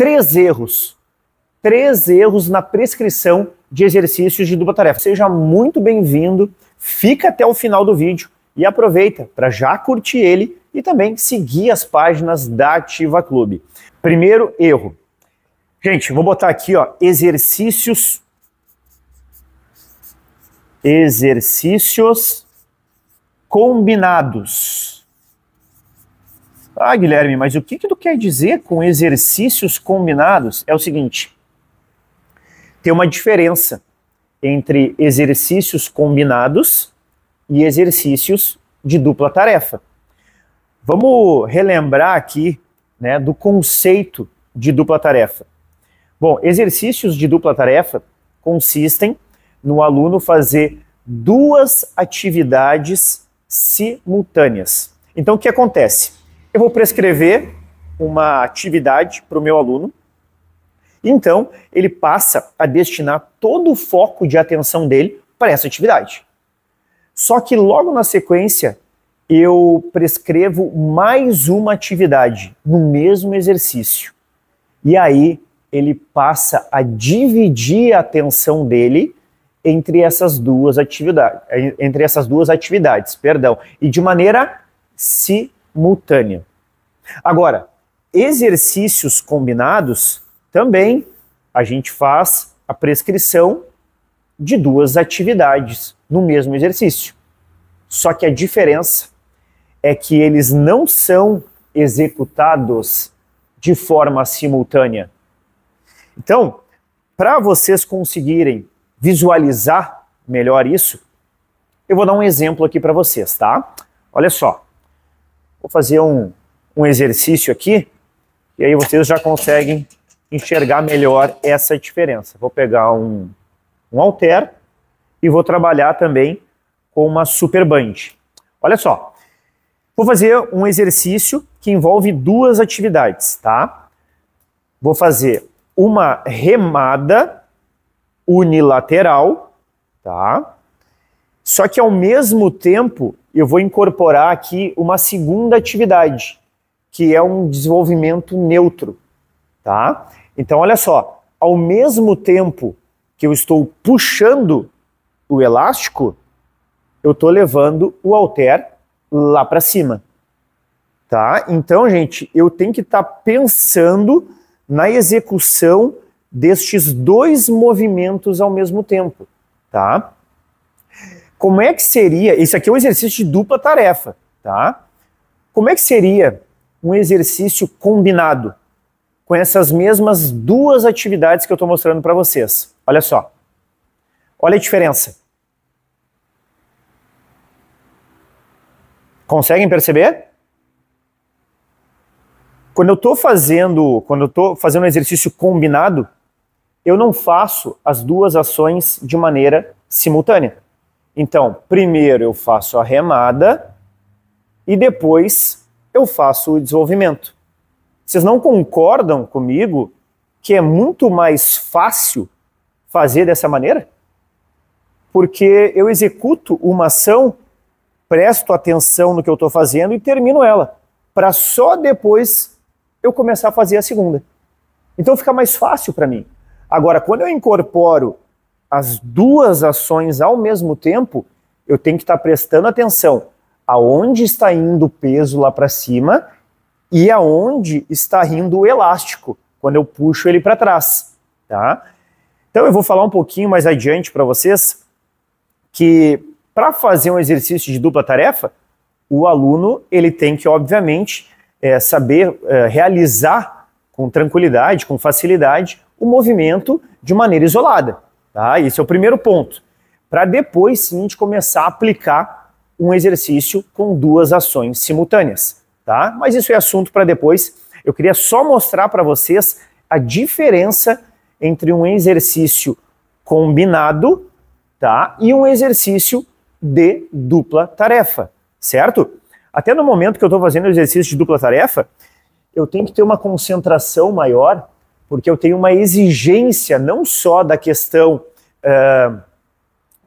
Três erros na prescrição de exercícios de dupla tarefa. Seja muito bem-vindo, fica até o final do vídeo e aproveita para já curtir ele e também seguir as páginas da Ativa Clube. Primeiro erro. Gente, vou botar aqui, ó, exercícios combinados. Ah, Guilherme, mas o que tu quer dizer com exercícios combinados? É o seguinte, tem uma diferença entre exercícios combinados e exercícios de dupla tarefa. Vamos relembrar aqui, né, do conceito de dupla tarefa. Bom, exercícios de dupla tarefa consistem no aluno fazer duas atividades simultâneas. Então, o que acontece? Eu vou prescrever uma atividade para o meu aluno, então ele passa a destinar todo o foco de atenção dele para essa atividade. Só que logo na sequência, eu prescrevo mais uma atividade no mesmo exercício. E aí ele passa a dividir a atenção dele entre essas duas atividades, e de maneira simultânea. Agora, exercícios combinados, também a gente faz a prescrição de duas atividades no mesmo exercício. Só que a diferença é que eles não são executados de forma simultânea. Então, para vocês conseguirem visualizar melhor isso, eu vou dar um exemplo aqui para vocês, tá? Olha só, vou fazer um exercício aqui, e aí vocês já conseguem enxergar melhor essa diferença. Vou pegar um halter e vou trabalhar também com uma super band. Olha só, vou fazer um exercício que envolve duas atividades, tá? Vou fazer uma remada unilateral, tá? Só que ao mesmo tempo eu vou incorporar aqui uma segunda atividade, que é um desenvolvimento neutro, tá? Então olha só, ao mesmo tempo que eu estou puxando o elástico, eu estou levando o halter lá para cima, tá? Então, gente, eu tenho que estar pensando na execução destes dois movimentos ao mesmo tempo, tá? Como é que seria, esse aqui é um exercício de dupla tarefa, tá? Como é que seria um exercício combinado com essas mesmas duas atividades que eu estou mostrando para vocês? Olha só, olha a diferença. Conseguem perceber? Quando eu estou fazendo um exercício combinado, eu não faço as duas ações de maneira simultânea. Então, primeiro eu faço a remada e depois eu faço o desenvolvimento. Vocês não concordam comigo que é muito mais fácil fazer dessa maneira? Porque eu executo uma ação, presto atenção no que eu estou fazendo e termino ela, para só depois eu começar a fazer a segunda. Então fica mais fácil para mim. Agora, quando eu incorporo as duas ações ao mesmo tempo, eu tenho que estar prestando atenção aonde está indo o peso lá para cima e aonde está indo o elástico, quando eu puxo ele para trás, tá? Então eu vou falar um pouquinho mais adiante para vocês que para fazer um exercício de dupla tarefa, o aluno ele tem que, obviamente, saber realizar com tranquilidade, com facilidade, o movimento de maneira isolada. Tá? Esse é o primeiro ponto. Para depois, sim, a gente começar a aplicar um exercício com duas ações simultâneas. Tá? Mas isso é assunto para depois. Eu queria só mostrar para vocês a diferença entre um exercício combinado, tá? E um exercício de dupla tarefa, certo? Até no momento que eu estou fazendo o exercício de dupla tarefa, eu tenho que ter uma concentração maior, porque eu tenho uma exigência não só da questão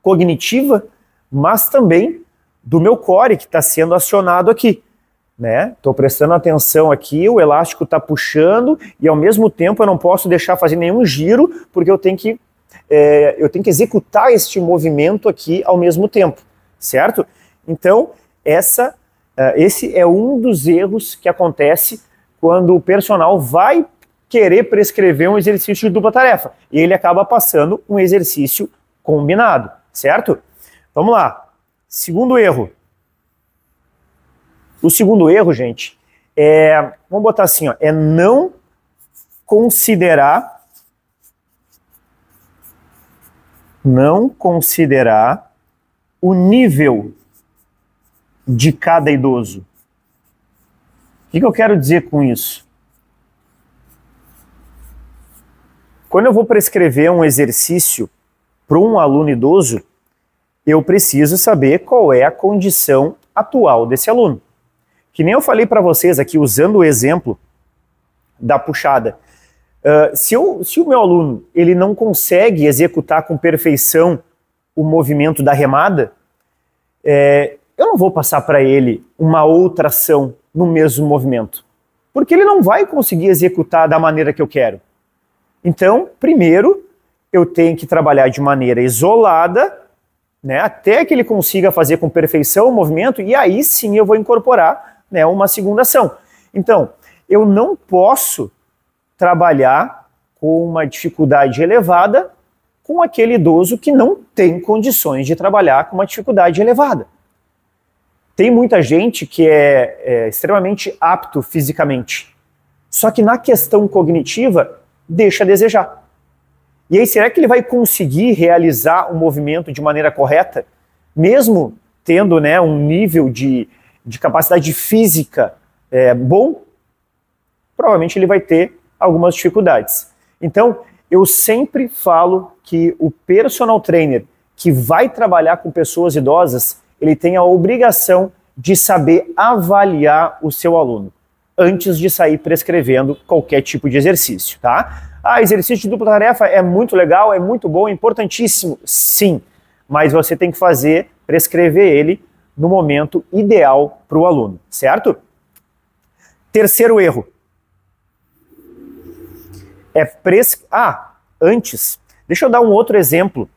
cognitiva, mas também do meu core que está sendo acionado aqui. né? Estou prestando atenção aqui, o elástico está puxando e ao mesmo tempo eu não posso deixar fazer nenhum giro porque eu tenho que executar este movimento aqui ao mesmo tempo, certo? Então, esse é um dos erros que acontece quando o personal vai querer prescrever um exercício de dupla tarefa e ele acaba passando um exercício combinado, certo? Vamos lá. Segundo erro. O segundo erro, gente, vamos botar assim, ó, é não considerar o nível de cada idoso. O que eu quero dizer com isso? Quando eu vou prescrever um exercício para um aluno idoso, eu preciso saber qual é a condição atual desse aluno. Que nem eu falei para vocês aqui, usando o exemplo da puxada. Se o meu aluno ele não consegue executar com perfeição o movimento da remada, eu não vou passar para ele uma outra ação no mesmo movimento, porque ele não vai conseguir executar da maneira que eu quero. Então, primeiro, eu tenho que trabalhar de maneira isolada, né, até que ele consiga fazer com perfeição o movimento, e aí sim eu vou incorporar, né, uma segunda ação. Então, eu não posso trabalhar com uma dificuldade elevada com aquele idoso que não tem condições de trabalhar com uma dificuldade elevada. Tem muita gente que é extremamente apto fisicamente, só que na questão cognitiva deixa a desejar. E aí, será que ele vai conseguir realizar o movimento de maneira correta, mesmo tendo, né, um nível de capacidade física bom? Provavelmente ele vai ter algumas dificuldades. Então, eu sempre falo que o personal trainer que vai trabalhar com pessoas idosas, ele tem a obrigação de saber avaliar o seu aluno antes de sair prescrevendo qualquer tipo de exercício, tá? Exercício de dupla tarefa é muito legal, é muito bom, é importantíssimo, sim, mas você tem que prescrever ele no momento ideal para o aluno, certo? Terceiro erro. Antes, deixa eu dar um outro exemplo.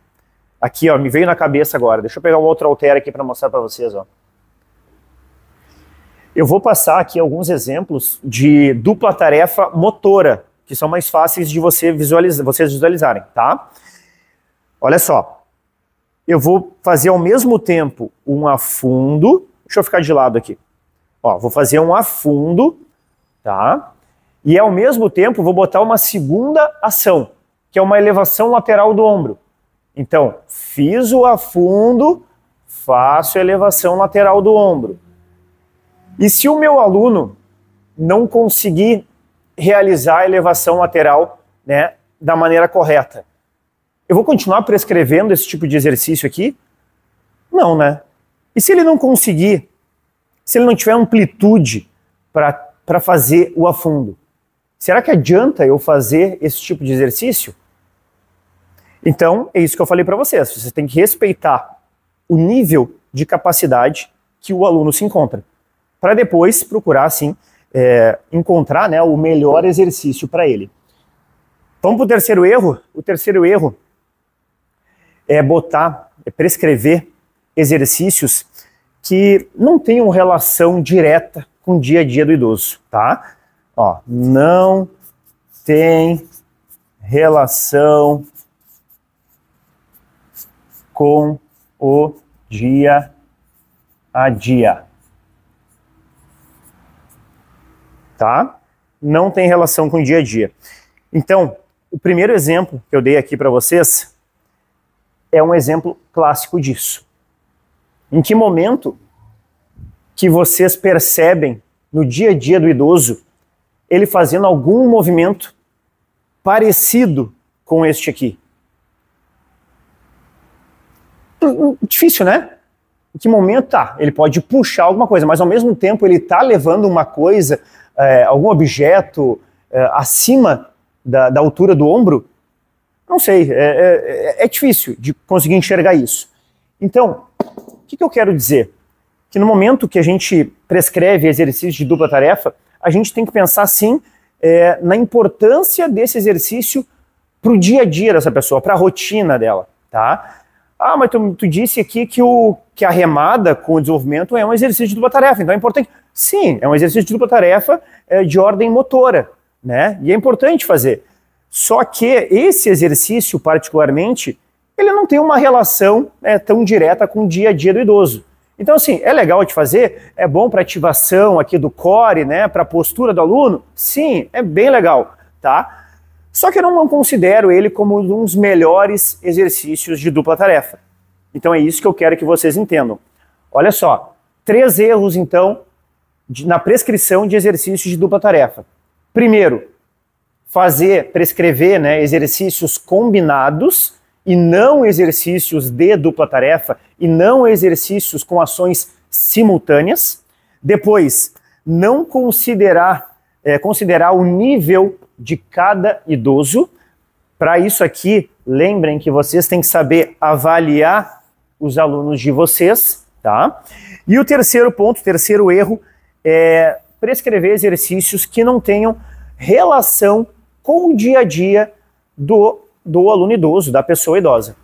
Aqui, ó, me veio na cabeça agora. Deixa eu pegar um outro halter aqui para mostrar para vocês, ó. Eu vou passar aqui alguns exemplos de dupla tarefa motora, que são mais fáceis de vocês visualizarem, tá? Olha só. Eu vou fazer ao mesmo tempo um afundo. Deixa eu ficar de lado aqui. Ó, vou fazer um afundo, tá? E ao mesmo tempo vou botar uma segunda ação, que é uma elevação lateral do ombro. Então, fiz o afundo, faço a elevação lateral do ombro. E se o meu aluno não conseguir realizar a elevação lateral, né, da maneira correta, eu vou continuar prescrevendo esse tipo de exercício aqui? Não, né? E se ele não conseguir, se ele não tiver amplitude para fazer o afundo, será que adianta eu fazer esse tipo de exercício? Então, é isso que eu falei para vocês. Você tem que respeitar o nível de capacidade que o aluno se encontra, para depois procurar, assim, encontrar, né, o melhor exercício para ele. Vamos para o terceiro erro? O terceiro erro é prescrever exercícios que não tenham relação direta com o dia a dia do idoso, tá? Ó, não tem relação com o dia a dia. Tá? Não tem relação com o dia a dia. Então, o primeiro exemplo que eu dei aqui para vocês é um exemplo clássico disso. Em que momento que vocês percebem no dia a dia do idoso ele fazendo algum movimento parecido com este aqui? Difícil, né? Em que momento ele pode puxar alguma coisa, mas ao mesmo tempo ele está levando uma coisa, algum objeto acima da altura do ombro? Não sei, é difícil de conseguir enxergar isso. Então, o que eu quero dizer? que no momento que a gente prescreve exercício de dupla tarefa, a gente tem que pensar sim na importância desse exercício para o dia a dia dessa pessoa, para a rotina dela, tá? Ah, mas tu disse aqui que a remada com o desenvolvimento é um exercício de dupla tarefa, então é importante. Sim, é um exercício de dupla tarefa de ordem motora, né? E é importante fazer. Só que esse exercício, particularmente, ele não tem uma relação tão direta com o dia a dia do idoso. Então, assim, é legal de fazer, é bom para ativação aqui do core, né, para a postura do aluno? Sim, é bem legal, tá? Só que eu não considero ele como um dos melhores exercícios de dupla tarefa. Então é isso que eu quero que vocês entendam. Olha só, 3 erros, então, na prescrição de exercícios de dupla tarefa. Primeiro, prescrever, né, exercícios combinados e não exercícios de dupla tarefa e não exercícios com ações simultâneas. Depois, não considerar o nível de cada idoso. Para isso aqui, lembrem que vocês têm que saber avaliar os alunos de vocês, tá? E o terceiro ponto, terceiro erro, é prescrever exercícios que não tenham relação com o dia a dia do aluno idoso, da pessoa idosa.